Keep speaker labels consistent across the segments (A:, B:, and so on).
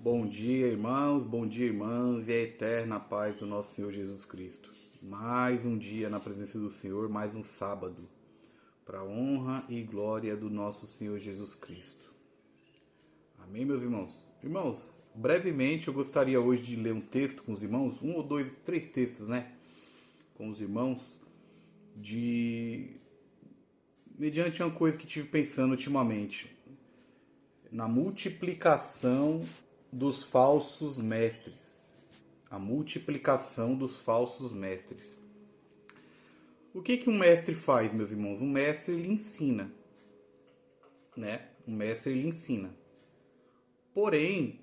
A: Bom dia, irmãos, bom dia, irmãs, e a eterna paz do nosso Senhor Jesus Cristo. Mais um dia na presença do Senhor, mais um sábado, para a honra e glória do nosso Senhor Jesus Cristo. Amém, meus irmãos? Irmãos, brevemente eu gostaria hoje de ler um texto com os irmãos, um ou dois, três textos, né? Com os irmãos, mediante uma coisa que tive pensando ultimamente, na multiplicação dos falsos mestres. A multiplicação dos falsos mestres. O que um mestre faz, meus irmãos? Um mestre, ele ensina. Né? Um mestre, ele ensina. Porém,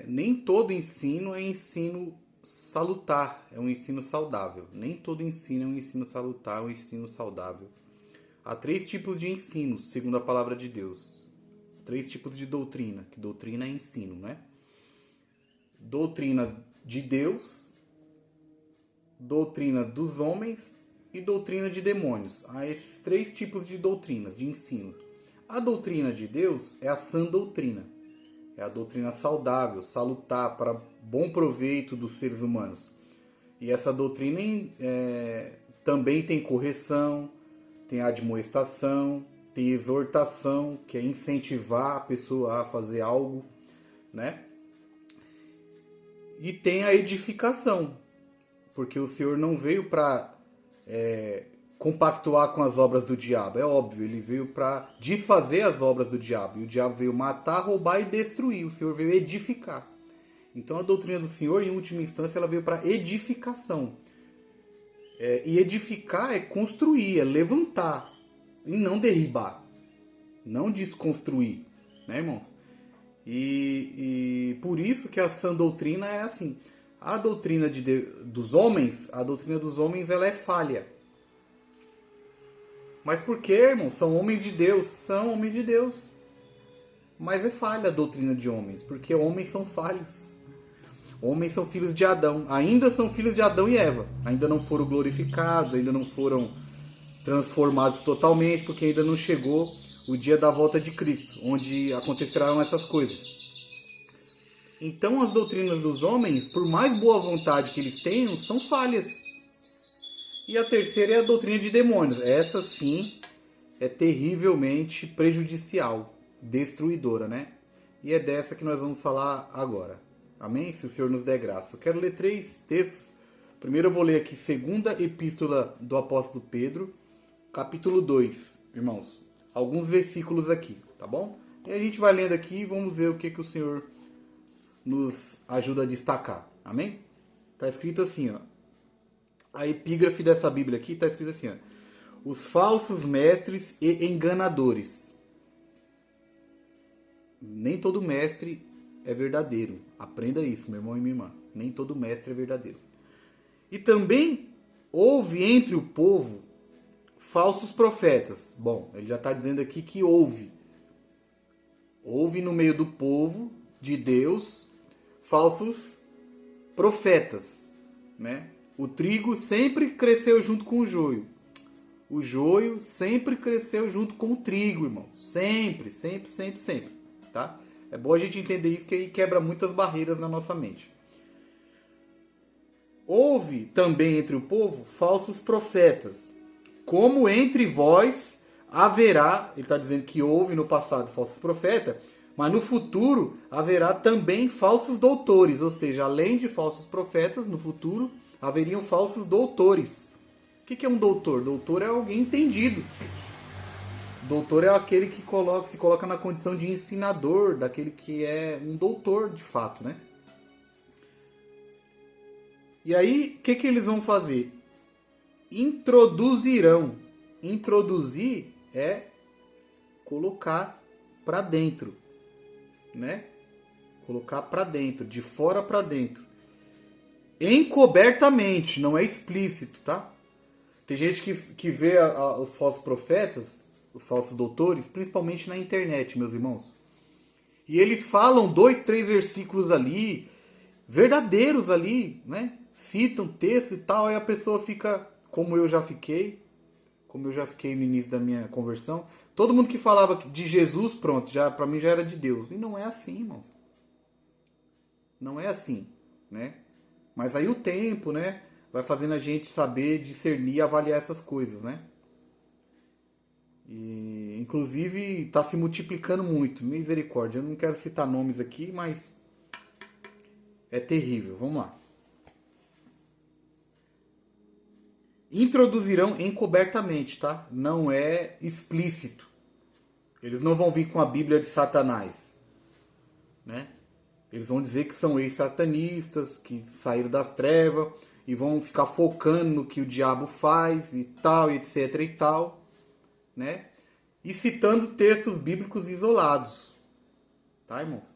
A: nem todo ensino é ensino salutar, é um ensino saudável. Nem todo ensino é um ensino salutar, é um ensino saudável. Há três tipos de ensinos, segundo a palavra de Deus. Três tipos de doutrina, que doutrina é ensino, né? Doutrina de Deus, doutrina dos homens e doutrina de demônios. Há esses três tipos de doutrinas, de ensino. A doutrina de Deus é a sã doutrina. É a doutrina saudável, salutar, para bom proveito dos seres humanos. E essa doutrina também tem correção, tem admoestação, tem exortação, que é incentivar a pessoa a fazer algo, né? E tem a edificação, porque o Senhor não veio para compactuar com as obras do diabo, é óbvio, ele veio para desfazer as obras do diabo, e o diabo veio matar, roubar e destruir, o Senhor veio edificar. Então a doutrina do Senhor, em última instância, ela veio para edificação. E edificar é construir, é levantar, e não derribar, não desconstruir, né, irmãos? E por isso que a sã doutrina é assim. A doutrina dos homens, ela é falha. Mas por que, irmãos? São homens de Deus, Mas é falha a doutrina de homens, porque homens são falhos. Homens são filhos de Adão, ainda são filhos de Adão e Eva. Ainda não foram glorificados, ainda não foram transformados totalmente, porque ainda não chegou o dia da volta de Cristo, onde acontecerão essas coisas. Então as doutrinas dos homens, por mais boa vontade que eles tenham, são falhas. E a terceira é a doutrina de demônios. Essa sim é terrivelmente prejudicial, destruidora, né? E é dessa que nós vamos falar agora. Amém? Se o Senhor nos der graça. Eu quero ler três textos. Primeiro eu vou ler aqui segunda epístola do apóstolo Pedro, capítulo 2, irmãos. Alguns versículos aqui, tá bom? E a gente vai lendo aqui e vamos ver o que o Senhor nos ajuda a destacar. Amém? Tá escrito assim, ó. A epígrafe dessa Bíblia aqui tá escrito assim, ó. Os falsos mestres e enganadores. Nem todo mestre é verdadeiro. Aprenda isso, meu irmão e minha irmã. Nem todo mestre é verdadeiro. E também houve entre o povo falsos profetas. Bom, ele já está dizendo aqui que houve. Houve no meio do povo de Deus falsos profetas, né? O trigo sempre cresceu junto com o joio. O joio sempre cresceu junto com o trigo, irmão. Sempre, sempre, sempre, sempre, tá? É bom a gente entender isso, que aí quebra muitas barreiras na nossa mente. Houve também entre o povo falsos profetas, como entre vós haverá, ele está dizendo que houve no passado falsos profetas, mas no futuro haverá também falsos doutores, ou seja, além de falsos profetas, no futuro haveriam falsos doutores. O que é um doutor? Doutor é alguém entendido. Doutor é aquele que se coloca na condição de ensinador, daquele que é um doutor de fato, né? E aí, o que eles vão fazer? Introduzirão. Introduzir é colocar para dentro, né? Colocar para dentro, de fora para dentro. Encobertamente, não é explícito, tá? Tem gente que vê os falsos profetas, os falsos doutores, principalmente na internet, meus irmãos. E eles falam 2, 3 versículos ali, verdadeiros ali, né? Citam texto e tal, aí a pessoa fica, como eu já fiquei no início da minha conversão. Todo mundo que falava de Jesus, pronto, já para mim já era de Deus. E não é assim, irmãos. Não é assim, né? Mas aí o tempo, né, vai fazendo a gente saber discernir e avaliar essas coisas, né? E, inclusive, está se multiplicando muito. Misericórdia. Eu não quero citar nomes aqui, mas é terrível. Vamos lá. Introduzirão encobertamente, tá? Não é explícito. Eles não vão vir com a Bíblia de Satanás, né? Eles vão dizer que são ex-satanistas, que saíram das trevas e vão ficar focando no que o diabo faz e tal, etc e tal, né? E citando textos bíblicos isolados, tá, irmãos?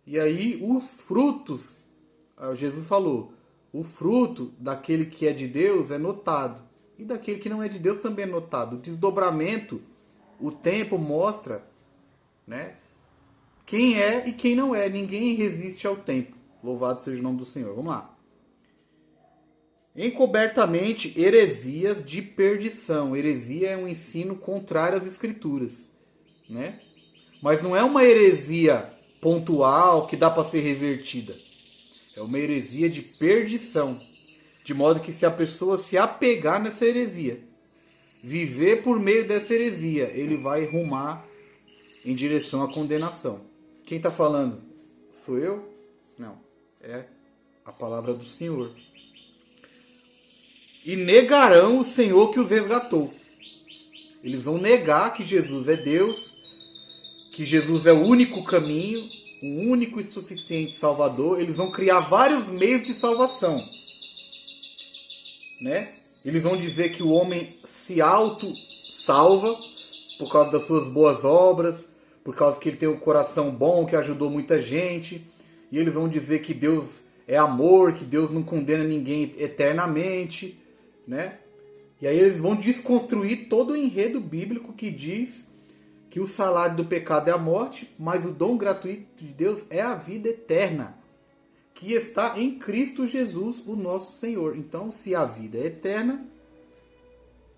A: E aí os frutos, Jesus falou, o fruto daquele que é de Deus é notado, e daquele que não é de Deus também é notado. O desdobramento, o tempo mostra, né, quem é e quem não é. Ninguém resiste ao tempo. Louvado seja o nome do Senhor. Vamos lá. Encobertamente, heresias de perdição. Heresia é um ensino contrário às Escrituras, né? Mas não é uma heresia pontual que dá para ser revertida. É uma heresia de perdição. De modo que se a pessoa se apegar nessa heresia, viver por meio dessa heresia, ele vai rumar em direção à condenação. Quem está falando? Sou eu? Não. É a palavra do Senhor. E negarão o Senhor que os resgatou. Eles vão negar que Jesus é Deus, que Jesus é o único caminho, o único e suficiente Salvador. Eles vão criar vários meios de salvação, né? Eles vão dizer que o homem se auto-salva por causa das suas boas obras, por causa que ele tem um coração bom, que ajudou muita gente. E eles vão dizer que Deus é amor, que Deus não condena ninguém eternamente, né? E aí eles vão desconstruir todo o enredo bíblico que diz que o salário do pecado é a morte, mas o dom gratuito de Deus é a vida eterna, que está em Cristo Jesus, o nosso Senhor. Então, se a vida é eterna,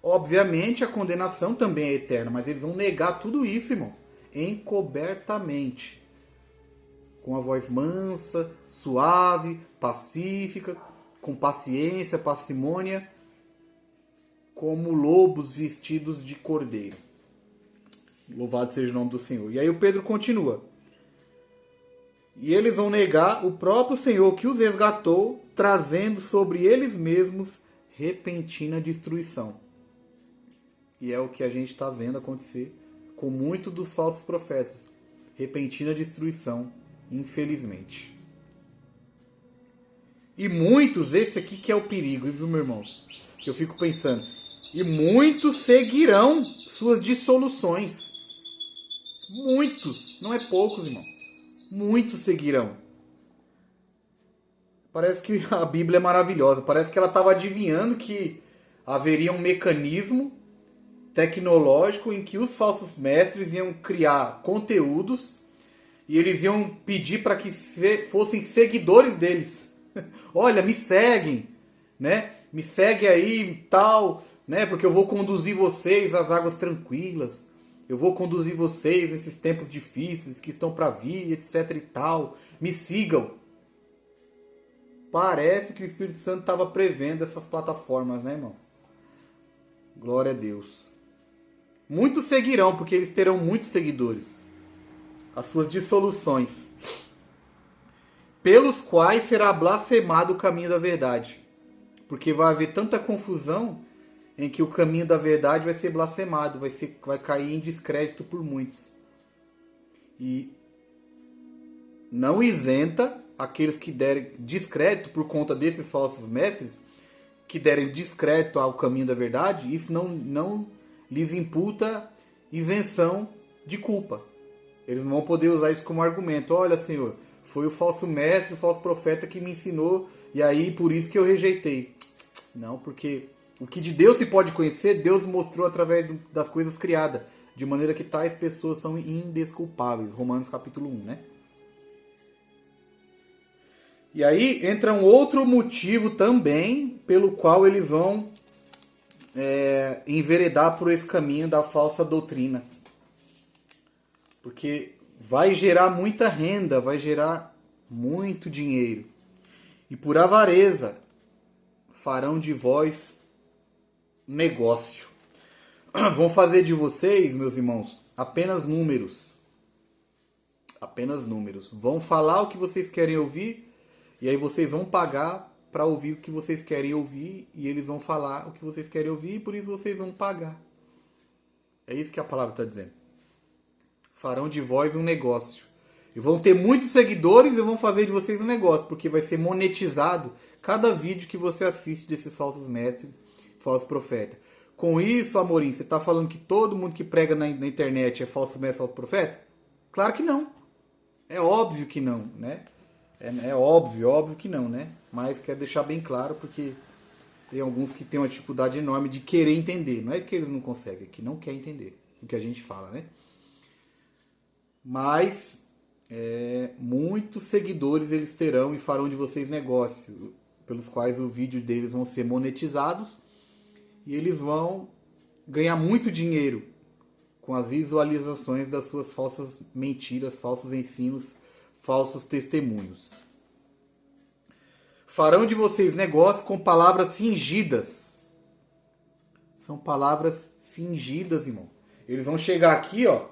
A: obviamente a condenação também é eterna, mas eles vão negar tudo isso, irmãos, encobertamente, com a voz mansa, suave, pacífica, com paciência, parcimônia, como lobos vestidos de cordeiro. Louvado seja o nome do Senhor. E aí o Pedro continua. E eles vão negar o próprio Senhor que os resgatou, trazendo sobre eles mesmos repentina destruição. E é o que a gente está vendo acontecer com muitos dos falsos profetas. Repentina destruição, infelizmente. E muitos, esse aqui que é o perigo, viu, meus irmãos? Que eu fico pensando. E muitos seguirão suas dissoluções. Muitos, não é poucos, irmão. Muitos seguirão. Parece que a Bíblia é maravilhosa. Parece que ela estava adivinhando que haveria um mecanismo tecnológico em que os falsos mestres iam criar conteúdos e eles iam pedir para que fossem seguidores deles. Olha, me seguem, né? Me segue aí e tal, né? Porque eu vou conduzir vocês às águas tranquilas. Eu vou conduzir vocês nesses tempos difíceis que estão para vir, etc e tal. Me sigam. Parece que o Espírito Santo estava prevendo essas plataformas, né, irmão? Glória a Deus. Muitos seguirão, porque eles terão muitos seguidores. As suas dissoluções. Pelos quais será blasfemado o caminho da verdade. Porque vai haver tanta confusão em que o caminho da verdade vai ser blasfemado, vai cair em descrédito por muitos. E não isenta aqueles que derem descrédito por conta desses falsos mestres, que derem descrédito ao caminho da verdade, isso não lhes imputa isenção de culpa. Eles não vão poder usar isso como argumento. Olha, Senhor, foi o falso mestre, o falso profeta que me ensinou, e aí por isso que eu rejeitei. Não, porque o que de Deus se pode conhecer, Deus mostrou através das coisas criadas, de maneira que tais pessoas são indesculpáveis. Romanos capítulo 1, né? E aí entra um outro motivo também pelo qual eles vão enveredar por esse caminho da falsa doutrina. Porque vai gerar muita renda, vai gerar muito dinheiro. E por avareza farão de vós negócio. Vão fazer de vocês, meus irmãos, apenas números. Apenas números. Vão falar o que vocês querem ouvir e aí vocês vão pagar para ouvir o que vocês querem ouvir e eles vão falar o que vocês querem ouvir e por isso vocês vão pagar. É isso que a palavra está dizendo. Farão de vós um negócio. E vão ter muitos seguidores e vão fazer de vocês um negócio, porque vai ser monetizado cada vídeo que você assiste desses falsos mestres, falsos profetas. Com isso, Amorim, você está falando que todo mundo que prega na internet é falso mestre, falso profeta? Claro que não. É óbvio que não, né? É óbvio que não, né? Mas quero deixar bem claro, porque tem alguns que têm uma dificuldade enorme de querer entender. Não é que eles não conseguem, é que não quer entender o que a gente fala, né? Mas muitos seguidores eles terão e farão de vocês negócio, pelos quais o vídeo deles vão ser monetizados e eles vão ganhar muito dinheiro com as visualizações das suas falsas mentiras, falsos ensinos, falsos testemunhos. Farão de vocês negócio com palavras fingidas. São palavras fingidas, irmão. Eles vão chegar aqui, ó.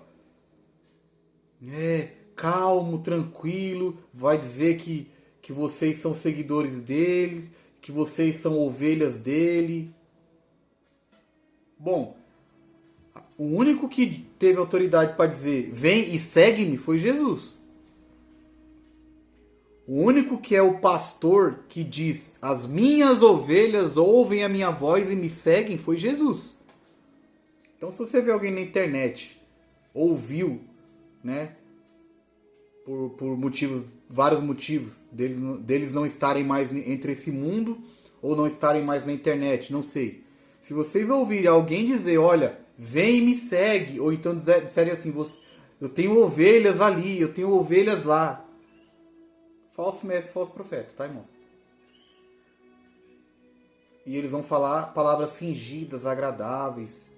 A: Calmo, tranquilo. Vai dizer que vocês são seguidores dele, que vocês são ovelhas dele. Bom, o único que teve autoridade para dizer vem e segue-me foi Jesus. O único que é o pastor que diz as minhas ovelhas ouvem a minha voz e me seguem foi Jesus. Então se você vê alguém na internet, ouviu, né, por motivos, vários motivos, deles não estarem mais entre esse mundo ou não estarem mais na internet, não sei. Se vocês ouvirem alguém dizer, olha, vem e me segue, ou então disserem assim, eu tenho ovelhas ali, eu tenho ovelhas lá. Falso mestre, falso profeta, tá, irmãos? E eles vão falar palavras fingidas, agradáveis.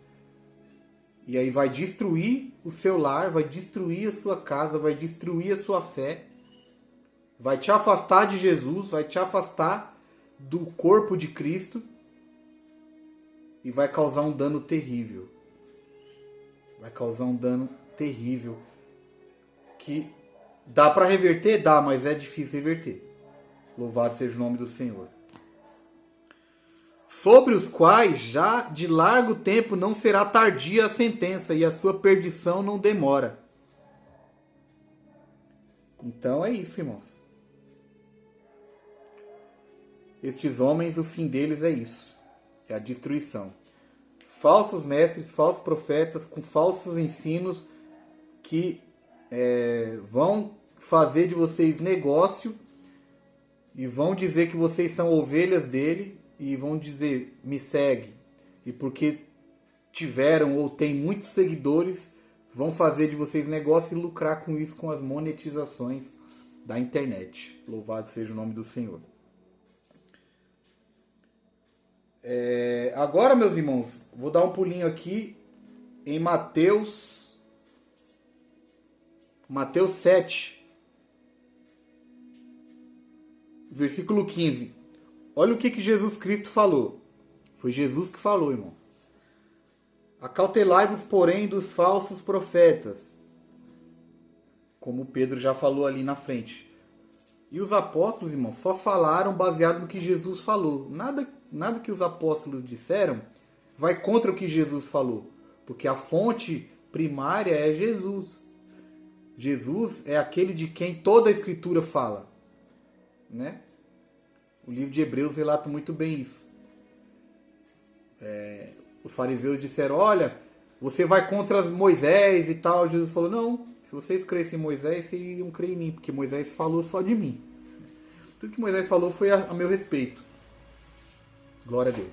A: E aí vai destruir o seu lar, vai destruir a sua casa, vai destruir a sua fé. Vai te afastar de Jesus, vai te afastar do corpo de Cristo. E vai causar um dano terrível. Vai causar um dano terrível. Que dá para reverter? Dá, mas é difícil reverter. Louvado seja o nome do Senhor. Sobre os quais já de largo tempo não será tardia a sentença e a sua perdição não demora. Então é isso, irmãos. Estes homens, o fim deles é isso. É a destruição. Falsos mestres, falsos profetas com falsos ensinos que vão fazer de vocês negócio e vão dizer que vocês são ovelhas dele e vão dizer, me segue. E porque tiveram ou têm muitos seguidores, vão fazer de vocês negócio e lucrar com isso, com as monetizações da internet. Louvado seja o nome do Senhor. Agora, meus irmãos, vou dar um pulinho aqui em Mateus 7, versículo 15. Olha o que Jesus Cristo falou. Foi Jesus que falou, irmão. Acautelai-vos, porém, dos falsos profetas. Como Pedro já falou ali na frente. E os apóstolos, irmão, só falaram baseado no que Jesus falou. Nada que os apóstolos disseram vai contra o que Jesus falou. Porque a fonte primária é Jesus. Jesus é aquele de quem toda a Escritura fala. Né? O livro de Hebreus relata muito bem isso. Os fariseus disseram, olha, você vai contra Moisés e tal. Jesus falou, não, se vocês crescem em Moisés, vocês iam crer em mim, porque Moisés falou só de mim. Tudo que Moisés falou foi a meu respeito. Glória a Deus.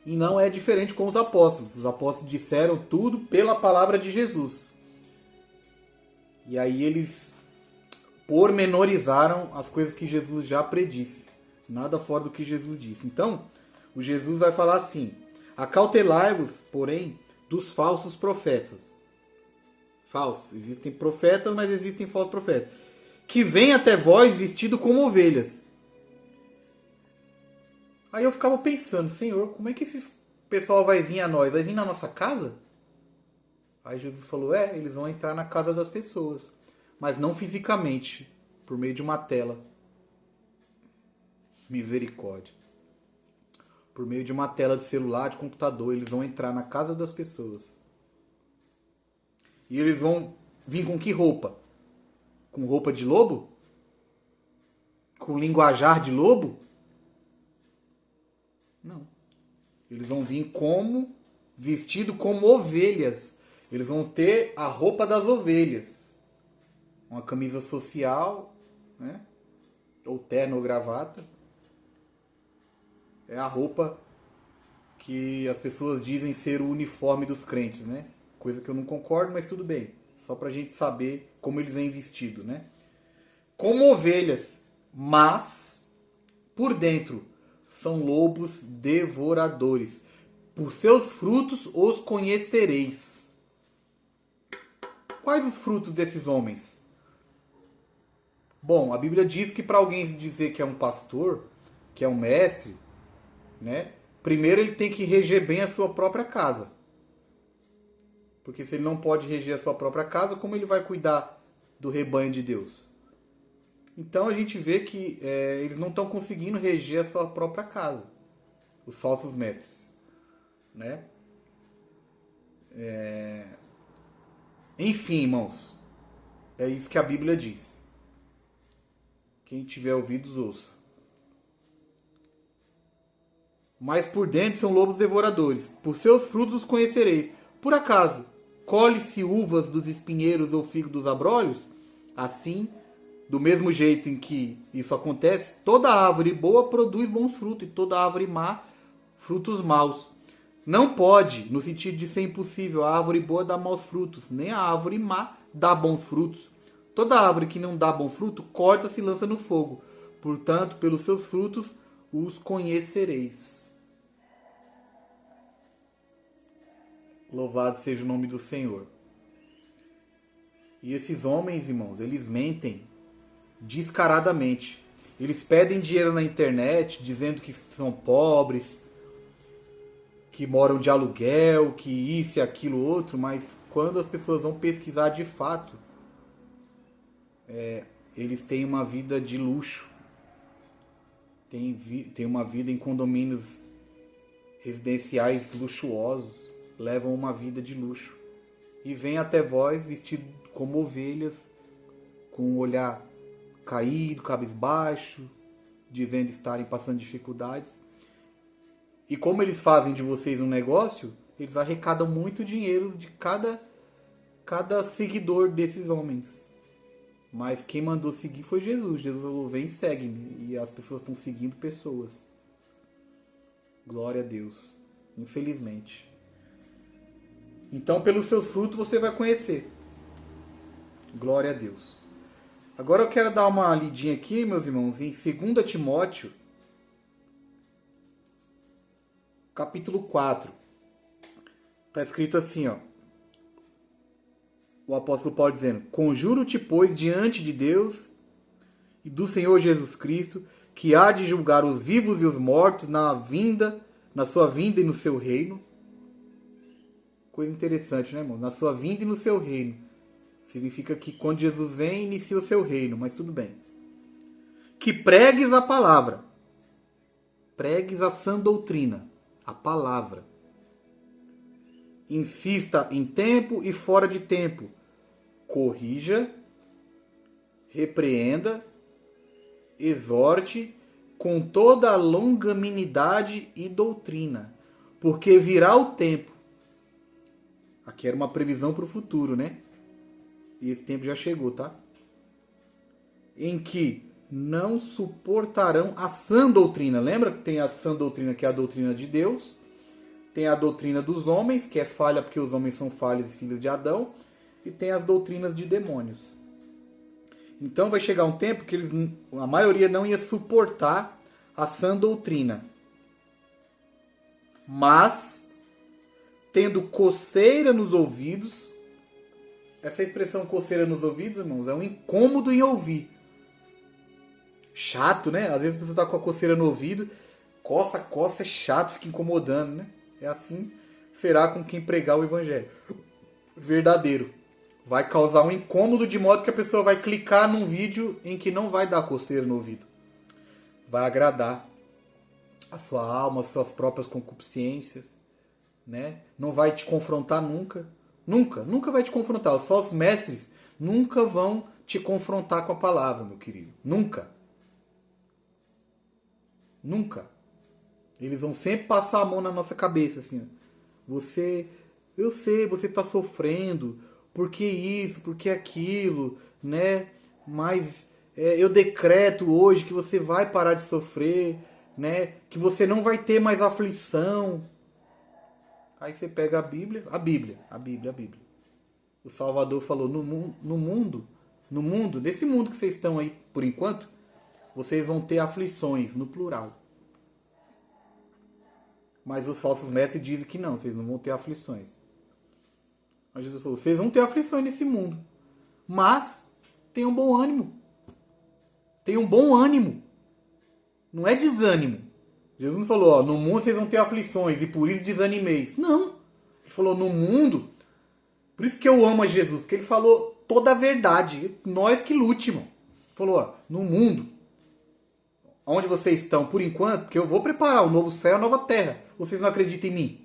A: E não é diferente com os apóstolos. Os apóstolos disseram tudo pela palavra de Jesus. E aí eles pormenorizaram as coisas que Jesus já predisse. Nada fora do que Jesus disse. Então, o Jesus vai falar assim, acautelai-vos, porém, dos falsos profetas. Falsos. Existem profetas, mas existem falsos profetas. Que vêm até vós vestido como ovelhas. Aí eu ficava pensando, Senhor, como é que esse pessoal vai vir a nós? Vai vir na nossa casa? Aí Jesus falou, eles vão entrar na casa das pessoas. Mas não fisicamente, por meio de uma tela. Misericórdia. Por meio de uma tela de celular, de computador, eles vão entrar na casa das pessoas. E eles vão vir com que roupa? Com roupa de lobo? Com linguajar de lobo? Não. Eles vão vir vestido como ovelhas. Eles vão ter a roupa das ovelhas. Uma camisa social, né? Ou terno ou gravata. É a roupa que as pessoas dizem ser o uniforme dos crentes, né? Coisa que eu não concordo, mas tudo bem. Só pra gente saber como eles vêm vestidos, né? Como ovelhas, mas por dentro são lobos devoradores. Por seus frutos os conhecereis. Quais os frutos desses homens? Bom, a Bíblia diz que para alguém dizer que é um pastor, que é um mestre, né? Primeiro ele tem que reger bem a sua própria casa. Porque se ele não pode reger a sua própria casa, como ele vai cuidar do rebanho de Deus? Então a gente vê que eles não estão conseguindo reger a sua própria casa. Os falsos mestres. Né? Enfim, irmãos. É isso que a Bíblia diz. Quem tiver ouvidos, ouça. Mas por dentro são lobos devoradores. Por seus frutos os conhecereis. Por acaso, colhe-se uvas dos espinheiros ou figo dos abrolhos? Assim, do mesmo jeito em que isso acontece, toda árvore boa produz bons frutos, e toda árvore má, frutos maus. Não pode, no sentido de ser impossível, a árvore boa dar maus frutos, nem a árvore má dá bons frutos. Toda árvore que não dá bom fruto, corta-se e lança no fogo. Portanto, pelos seus frutos os conhecereis. Louvado seja o nome do Senhor. E esses homens, irmãos, eles mentem descaradamente. Eles pedem dinheiro na internet, dizendo que são pobres, que moram de aluguel, que isso e aquilo outro, mas quando as pessoas vão pesquisar de fato, eles têm uma vida de luxo. Tem uma vida em condomínios residenciais luxuosos. Levam uma vida de luxo. E vêm até vós vestidos como ovelhas, com o olhar caído, cabisbaixo, dizendo estarem passando dificuldades. E como eles fazem de vocês um negócio, eles arrecadam muito dinheiro de cada seguidor desses homens. Mas quem mandou seguir foi Jesus. Jesus falou, vem e segue-me. E as pessoas estão seguindo pessoas. Glória a Deus. Infelizmente. Então, pelos seus frutos você vai conhecer. Glória a Deus. Agora eu quero dar uma lidinha aqui, meus irmãos, em 2 Timóteo, capítulo 4. Está escrito assim, ó. O apóstolo Paulo dizendo, conjuro-te, pois, diante de Deus e do Senhor Jesus Cristo, que há de julgar os vivos e os mortos na sua vinda e no seu reino. Coisa interessante, né, irmão? Na sua vinda e no seu reino. Significa que quando Jesus vem, inicia o seu reino, mas tudo bem. Que pregues a palavra. Pregues a sã doutrina. A palavra. Insista em tempo e fora de tempo. Corrija, repreenda, exorte com toda a longanimidade e doutrina. Porque virá o tempo. Aqui era uma previsão para o futuro, né? E esse tempo já chegou, tá? Em que não suportarão a sã doutrina. Lembra que tem a sã doutrina, que é a doutrina de Deus. Tem a doutrina dos homens, que é falha porque os homens são falhos e filhos de Adão. E tem as doutrinas de demônios. Então vai chegar um tempo que a maioria não ia suportar a sã doutrina. Mas, tendo coceira nos ouvidos, Essa expressão coceira nos ouvidos, irmãos, é um incômodo em ouvir. Chato, né? Às vezes você tá com a coceira no ouvido, coça, é chato, fica incomodando, né? É assim será com quem pregar o evangelho verdadeiro. Vai causar um incômodo de modo que a pessoa vai clicar num vídeo em que não vai dar coceira no ouvido. Vai agradar a sua alma, as suas próprias concupiscências, né? Não vai te confrontar nunca. Nunca vai te confrontar. Os falsos mestres nunca vão te confrontar com a palavra, meu querido. Nunca. Eles vão sempre passar a mão na nossa cabeça, assim. Eu sei, você está sofrendo, por que isso, por que aquilo, né? Mas eu decreto hoje que você vai parar de sofrer, né? Que você não vai ter mais aflição. Aí você pega a Bíblia. O Salvador falou, no mundo, nesse mundo que vocês estão aí por enquanto, vocês vão ter aflições, no plural. Mas os falsos mestres dizem que não, vocês não vão ter aflições. Mas Jesus falou, vocês vão ter aflições nesse mundo. Mas tenham bom ânimo. Tenham bom ânimo. Não é desânimo. Jesus não falou, ó, no mundo vocês vão ter aflições e por isso desanimeis. Não. Ele falou, no mundo. Por isso que eu amo a Jesus, porque ele falou toda a verdade. Nós que lute, irmão. Ele falou, ó, no mundo, onde vocês estão por enquanto, porque eu vou preparar o novo céu e a nova terra. Vocês não acreditam em mim.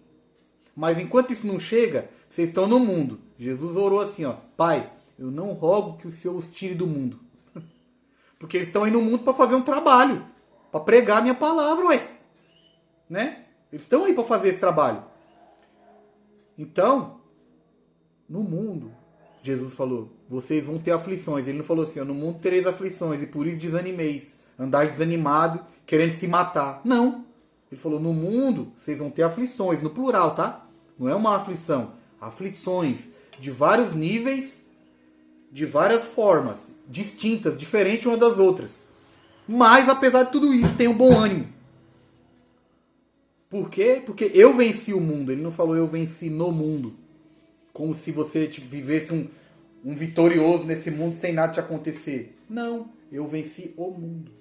A: Mas enquanto isso não chega, vocês estão no mundo. Jesus orou assim, ó, Pai, eu não rogo que o Senhor os tire do mundo. Porque eles estão aí no mundo para fazer um trabalho. Para pregar a minha palavra, ué. Né? Eles estão aí para fazer esse trabalho. Então, no mundo, Jesus falou, vocês vão ter aflições. Ele não falou assim, ó, no mundo tereis aflições e por isso desanimeis. Andar desanimado, querendo se matar. Não. Ele falou, no mundo vocês vão ter aflições, no plural, tá? Não é uma aflição. Aflições de vários níveis, de várias formas, distintas, diferentes umas das outras. Mas, apesar de tudo isso, tenham bom ânimo. Por quê? Porque eu venci o mundo. Ele não falou eu venci no mundo. Como se você vivesse um vitorioso nesse mundo sem nada te acontecer. Não, eu venci o mundo.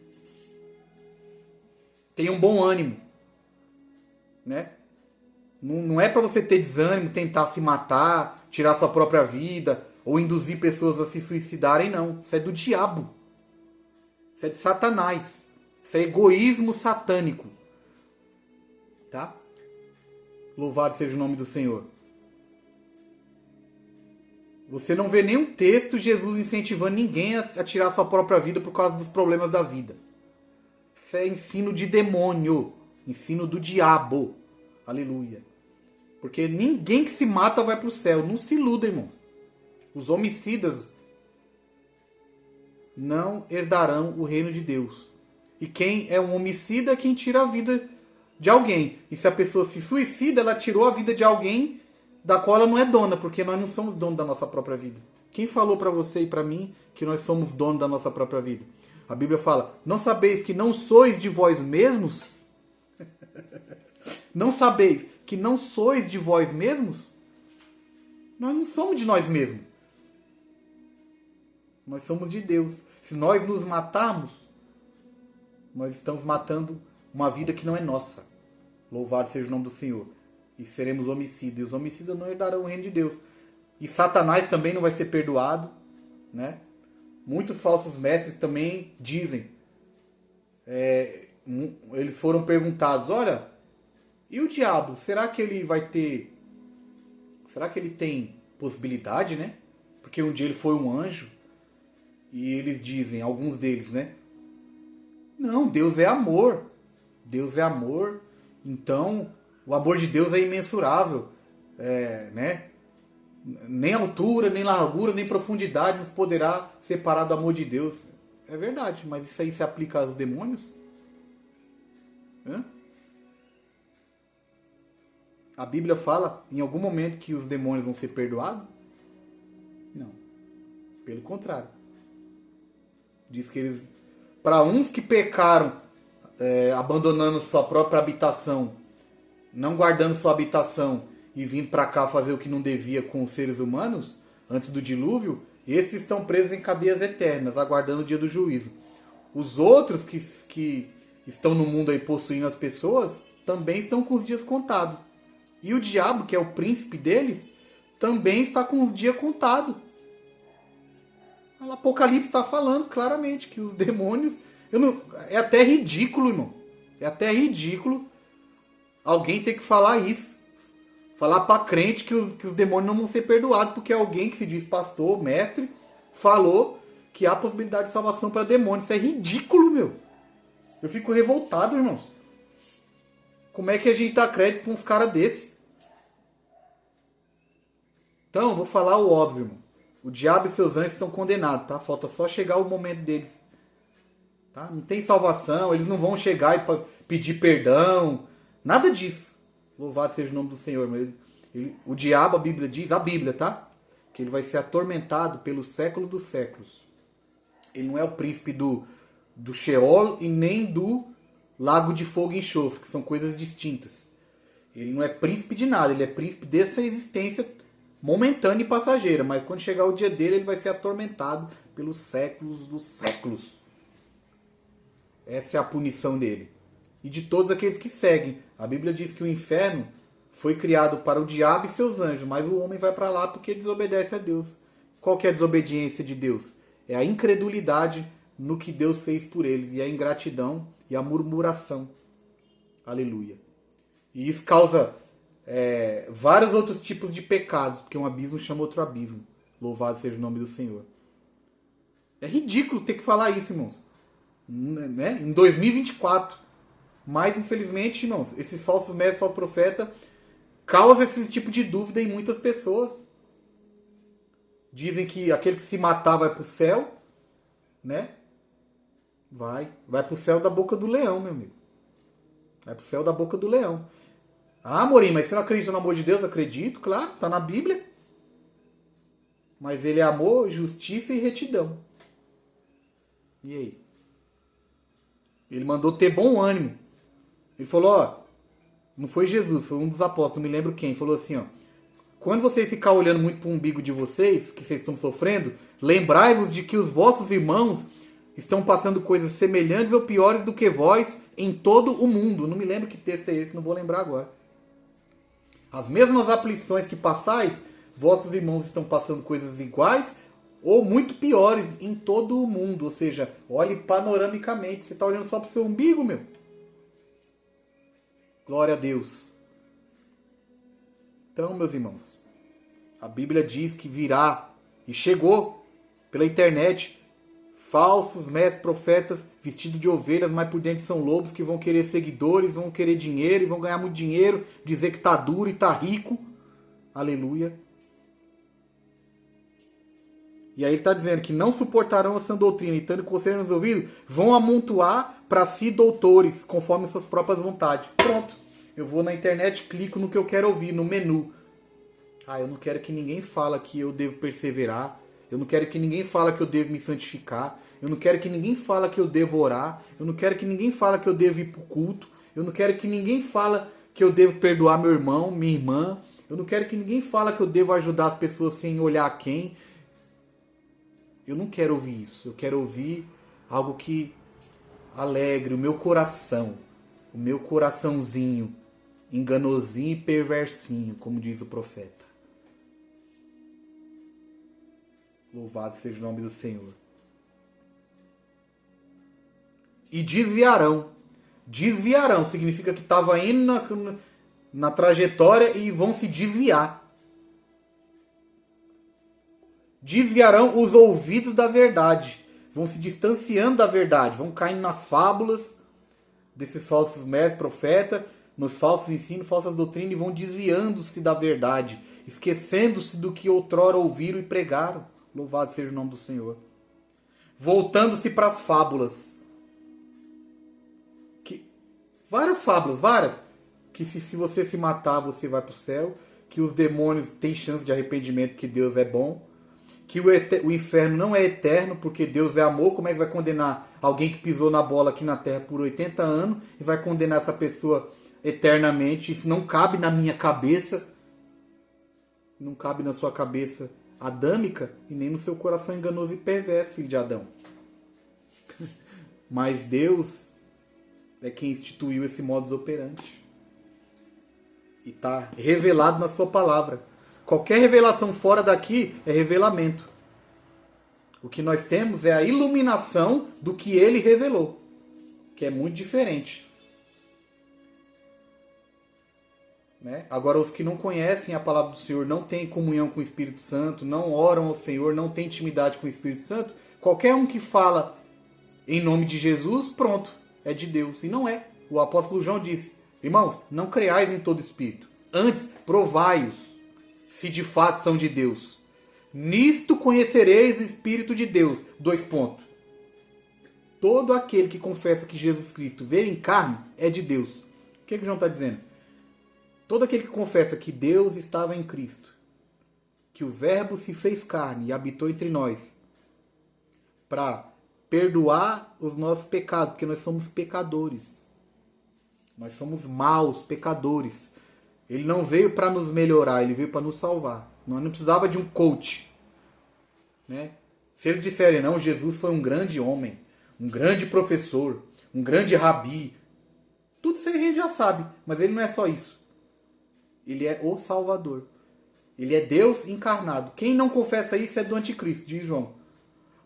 A: Tenha um bom ânimo. Né? Não é para você ter desânimo, tentar se matar, tirar sua própria vida, ou induzir pessoas a se suicidarem, não. Isso é do diabo. Isso é de Satanás. Isso é egoísmo satânico. Tá? Louvado seja o nome do Senhor. Você não vê nenhum texto Jesus incentivando ninguém a tirar sua própria vida por causa dos problemas da vida. Isso é ensino de demônio. Ensino do diabo. Aleluia. Porque ninguém que se mata vai para o céu. Não se iluda, irmão. Os homicidas não herdarão o reino de Deus. E quem é um homicida é quem tira a vida de alguém. E se a pessoa se suicida, ela tirou a vida de alguém da qual ela não é dona, porque nós não somos donos da nossa própria vida. Quem falou para você e para mim que nós somos donos da nossa própria vida? A Bíblia fala, não sabeis que não sois de vós mesmos? Não sabeis que não sois de vós mesmos? Nós não somos de nós mesmos. Nós somos de Deus. Se nós nos matarmos, nós estamos matando uma vida que não é nossa. Louvado seja o nome do Senhor. E seremos homicidas. E os homicidas não herdarão o reino de Deus. E Satanás também não vai ser perdoado. Né? Muitos falsos mestres também dizem. Eles foram perguntados, olha, e o diabo? Será que ele vai ter... Será que ele tem possibilidade, né? Porque um dia ele foi um anjo. E eles dizem, alguns deles, né? Não, Deus é amor. Deus é amor. Então, o amor de Deus é imensurável. Né? Nem altura, nem largura, nem profundidade nos poderá separar do amor de Deus. É verdade, mas isso aí se aplica aos demônios? Hã? A Bíblia fala em algum momento que os demônios vão ser perdoados? Não. Pelo contrário. Diz que eles, para uns que pecaram, abandonando sua própria habitação, não guardando sua habitação e vindo para cá fazer o que não devia com os seres humanos, antes do dilúvio, esses estão presos em cadeias eternas, aguardando o dia do juízo. Os outros que estão no mundo aí possuindo as pessoas, também estão com os dias contados. E o diabo, que é o príncipe deles, também está com o dia contado. O Apocalipse está falando claramente que os demônios... é até ridículo, irmão. É até ridículo alguém ter que falar isso. Falar para crente que os demônios não vão ser perdoados porque alguém que se diz pastor, mestre, falou que há possibilidade de salvação para demônios. Isso é ridículo, meu. Eu fico revoltado, irmãos. Como é que a gente dá crédito para uns caras desse? Então, vou falar o óbvio, irmão. O diabo e seus anjos estão condenados, tá? Falta só chegar o momento deles. Tá? Não tem salvação, eles não vão chegar e pedir perdão. Nada disso. Louvado seja o nome do Senhor. Mas o diabo, a Bíblia diz, a Bíblia, tá? Que ele vai ser atormentado pelo século dos séculos. Ele não é o príncipe do Sheol e nem do lago de fogo e enxofre, que são coisas distintas. Ele não é príncipe de nada, ele é príncipe dessa existência momentânea e passageira. Mas quando chegar o dia dele, ele vai ser atormentado pelos séculos dos séculos. Essa é a punição dele. E de todos aqueles que seguem. A Bíblia diz que o inferno foi criado para o diabo e seus anjos, mas o homem vai para lá porque desobedece a Deus. Qual que é a desobediência de Deus? É a incredulidade no que Deus fez por eles, e a ingratidão e a murmuração. Aleluia. E isso causa vários outros tipos de pecados, porque um abismo chama outro abismo. Louvado seja o nome do Senhor. É ridículo ter que falar isso, irmãos. Né? Em 2024. Mas, infelizmente, irmãos, esses falsos mestres, falsos profetas, causam esse tipo de dúvida em muitas pessoas. Dizem que aquele que se matar vai para o céu, né? Vai para o céu da boca do leão, meu amigo. Vai para o céu da boca do leão. Ah, Morim, mas você não acredita no amor de Deus? Acredito, claro, está na Bíblia. Mas ele é amor, justiça e retidão. E aí? Ele mandou ter bom ânimo. Ele falou, ó, não foi Jesus, foi um dos apóstolos, não me lembro quem, falou assim, ó, quando vocês ficarem olhando muito para o umbigo de vocês, que vocês estão sofrendo, lembrai-vos de que os vossos irmãos estão passando coisas semelhantes ou piores do que vós em todo o mundo. Não me lembro que texto é esse, não vou lembrar agora. As mesmas aflições que passais, vossos irmãos estão passando coisas iguais ou muito piores em todo o mundo. Ou seja, olhe panoramicamente. Você está olhando só para o seu umbigo, meu? Glória a Deus. Então, meus irmãos, a Bíblia diz que virá, e chegou pela internet, falsos mestres profetas vestidos de ovelhas, mas por dentro são lobos, que vão querer seguidores, vão querer dinheiro e vão ganhar muito dinheiro, dizer que tá duro e tá rico. Aleluia. E aí ele está dizendo que não suportarão a sã doutrina, e tendo conselho nos ouvidos, vão amontoar para si doutores, conforme suas próprias vontades. Pronto. Eu vou na internet, clico no que eu quero ouvir, no menu. Ah, eu não quero que ninguém fale que eu devo perseverar. Eu não quero que ninguém fale que eu devo me santificar. Eu não quero que ninguém fale que eu devo orar. Eu não quero que ninguém fale que eu devo ir para o culto. Eu não quero que ninguém fale que eu devo perdoar meu irmão, minha irmã. Eu não quero que ninguém fale que eu devo ajudar as pessoas sem olhar a quem. Eu não quero ouvir isso. Eu quero ouvir algo que alegre o meu coração. O meu coraçãozinho. Enganosinho e perversinho, como diz o profeta. Louvado seja o nome do Senhor. E desviarão. Desviarão significa que estava indo na trajetória e vão se desviar. Desviarão os ouvidos da verdade. Vão se distanciando da verdade. Vão caindo nas fábulas desses falsos mestres, profetas, nos falsos ensinos, falsas doutrinas, e vão desviando-se da verdade, esquecendo-se do que outrora ouviram e pregaram. Louvado seja o nome do Senhor. Voltando-se para as fábulas. Várias fábulas, várias. Que se você se matar, você vai para o céu. Que os demônios têm chance de arrependimento, que Deus é bom. Que o inferno não é eterno, porque Deus é amor. Como é que vai condenar alguém que pisou na bola aqui na terra por 80 anos e vai condenar essa pessoa eternamente? Isso não cabe na minha cabeça. Não cabe na sua cabeça adâmica e nem no seu coração enganoso e perverso, filho de Adão. Mas Deus é quem instituiu esse modus operandi. E está revelado na sua palavra. Qualquer revelação fora daqui é revelamento. O que nós temos é a iluminação do que ele revelou, que é muito diferente. Né? Agora, os que não conhecem a palavra do Senhor, não têm comunhão com o Espírito Santo, não oram ao Senhor, não têm intimidade com o Espírito Santo, qualquer um que fala em nome de Jesus, pronto, é de Deus. E não é. O apóstolo João disse, irmãos, não creais em todo espírito. Antes, provai-os, se de fato são de Deus. Nisto conhecereis o Espírito de Deus. 2 pontos. Todo aquele que confessa que Jesus Cristo veio em carne é de Deus. O que João está dizendo? Todo aquele que confessa que Deus estava em Cristo, que o Verbo se fez carne e habitou entre nós, para perdoar os nossos pecados, porque nós somos pecadores. Nós somos maus, pecadores. Ele não veio para nos melhorar, ele veio para nos salvar. Nós não precisava de um coach. Né? Se eles disserem, não, Jesus foi um grande homem, um grande professor, um grande rabi, tudo isso aí a gente já sabe, mas ele não é só isso. Ele é o Salvador. Ele é Deus encarnado. Quem não confessa isso é do anticristo, diz João.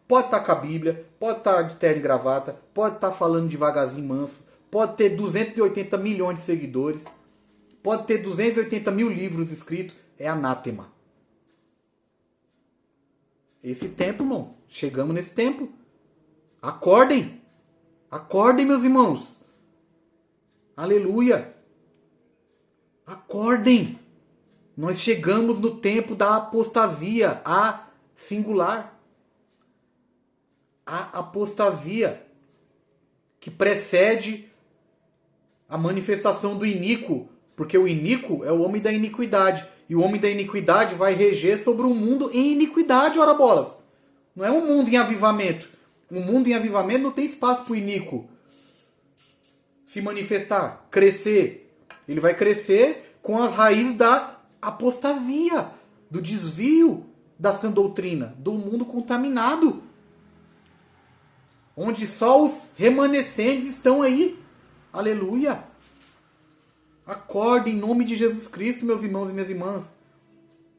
A: Pode estar com a Bíblia, pode estar de terno e gravata, pode estar falando devagarzinho, manso, pode ter 280 milhões de seguidores, pode ter 280 mil livros escritos, é anátema. Esse tempo, irmão, chegamos nesse tempo. Acordem! Acordem, meus irmãos! Aleluia! Acordem! Nós chegamos no tempo da apostasia, a singular. A apostasia que precede a manifestação do iníquo, porque o iníquo é o homem da iniquidade, e o homem da iniquidade vai reger sobre um mundo em iniquidade, ora bolas. Não é um mundo em avivamento. Um mundo em avivamento não tem espaço para o iníquo se manifestar, crescer. Ele vai crescer com as raízes da apostasia, do desvio da sã doutrina, do mundo contaminado, onde só os remanescentes estão aí. Aleluia! Acorde em nome de Jesus Cristo, meus irmãos e minhas irmãs.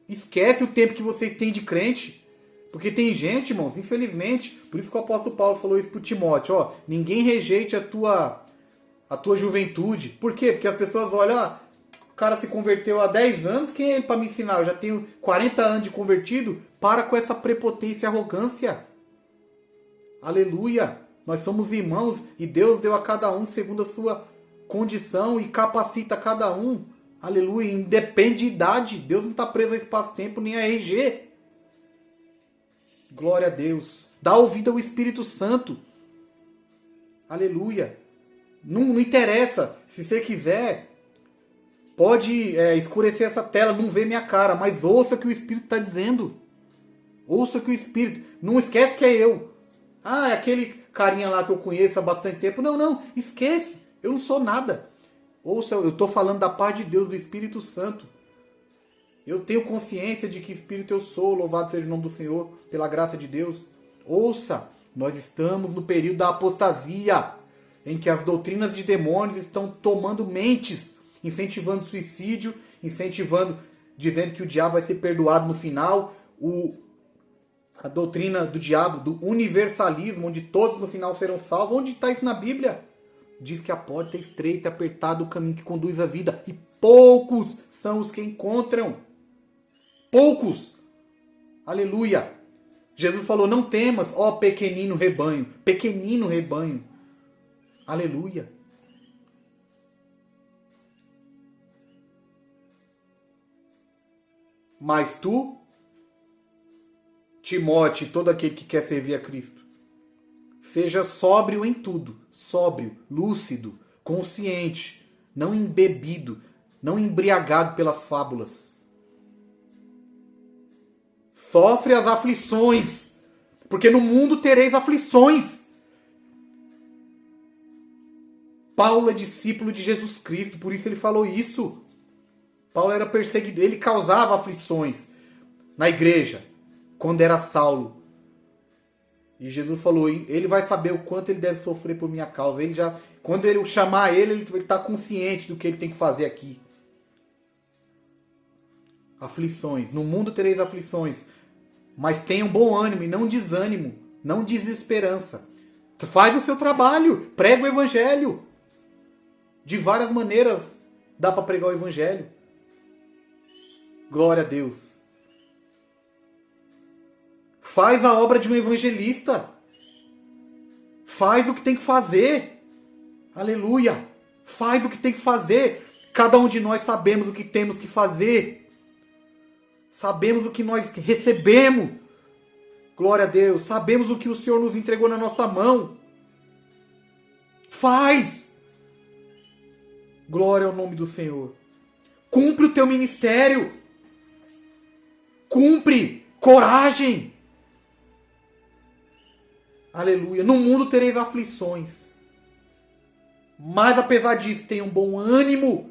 A: Esquece o tempo que vocês têm de crente. Porque tem gente, irmãos, infelizmente, por isso que o apóstolo Paulo falou isso para Timóteo, ó, ninguém rejeite a tua juventude. Por quê? Porque as pessoas olham, o cara se converteu há 10 anos, quem é ele para me ensinar? Eu já tenho 40 anos de convertido. Para com essa prepotência e arrogância. Aleluia! Nós somos irmãos e Deus deu a cada um segundo a sua condição e capacita cada um. Aleluia! Independe de idade. Deus não está preso a espaço-tempo nem a RG. Glória a Deus. Dá ouvido ao Espírito Santo. Aleluia! Não interessa. Se você quiser, pode escurecer essa tela, não vê minha cara, mas ouça o que o Espírito está dizendo. Ouça o que o Espírito... Não esquece que é eu. Ah, é aquele carinha lá que eu conheço há bastante tempo. Não, esquece. Eu não sou nada. Ouça, eu estou falando da paz de Deus, do Espírito Santo. Eu tenho consciência de que Espírito eu sou, louvado seja o nome do Senhor, pela graça de Deus. Ouça, nós estamos no período da apostasia, em que as doutrinas de demônios estão tomando mentes, incentivando suicídio, dizendo que o diabo vai ser perdoado no final, a doutrina do diabo, do universalismo, onde todos no final serão salvos. Onde está isso na Bíblia? Diz que a porta é estreita, apertado o caminho que conduz à vida, e poucos são os que encontram. Poucos. Aleluia. Jesus falou, não temas, ó pequenino rebanho. Pequenino rebanho. Aleluia. Mas tu, Timóteo, todo aquele que quer servir a Cristo, seja sóbrio em tudo. Sóbrio, lúcido, consciente, não embebido, não embriagado pelas fábulas. Sofre as aflições, porque no mundo tereis aflições. Paulo é discípulo de Jesus Cristo, por isso ele falou isso. Paulo era perseguido, ele causava aflições na igreja. quando era Saulo. E Jesus falou, ele vai saber o quanto ele deve sofrer por minha causa. Ele já, quando ele chamar ele está consciente do que ele tem que fazer aqui. Aflições. No mundo tereis aflições. Mas tenham bom ânimo e não desânimo. Não desesperança. Faz o seu trabalho. Prega o evangelho. De várias maneiras dá para pregar o evangelho. Glória a Deus. Faz a obra de um evangelista. Faz o que tem que fazer. Aleluia. Faz o que tem que fazer. Cada um de nós sabemos o que temos que fazer. Sabemos o que nós recebemos. Glória a Deus. Sabemos o que o Senhor nos entregou na nossa mão. Faz. Glória ao nome do Senhor. Cumpre o teu ministério. Cumpre. Coragem. Aleluia. No mundo tereis aflições. Mas apesar disso, tenham bom ânimo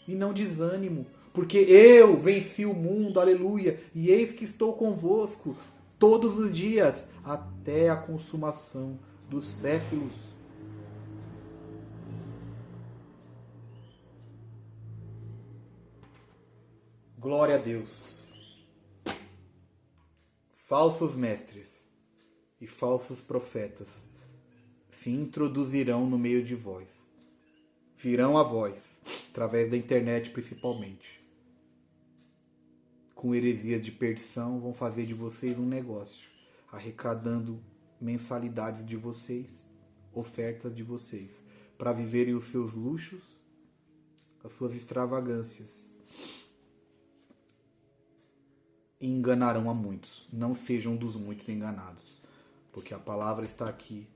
A: e não desânimo. Porque eu venci o mundo, aleluia. E eis que estou convosco todos os dias, até a consumação dos séculos. Glória a Deus. Falsos mestres e falsos profetas se introduzirão no meio de vós. Virão a vós, através da internet principalmente. Com heresias de perdição, vão fazer de vocês um negócio, arrecadando mensalidades de vocês, ofertas de vocês, para viverem os seus luxos, as suas extravagâncias. E enganarão a muitos. Não sejam dos muitos enganados, porque a palavra está aqui.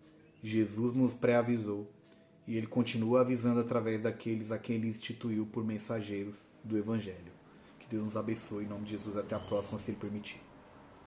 A: Jesus nos pré-avisou e ele continua avisando através daqueles a quem ele instituiu por mensageiros do Evangelho. Que Deus nos abençoe em nome de Jesus. Até a próxima, se ele permitir.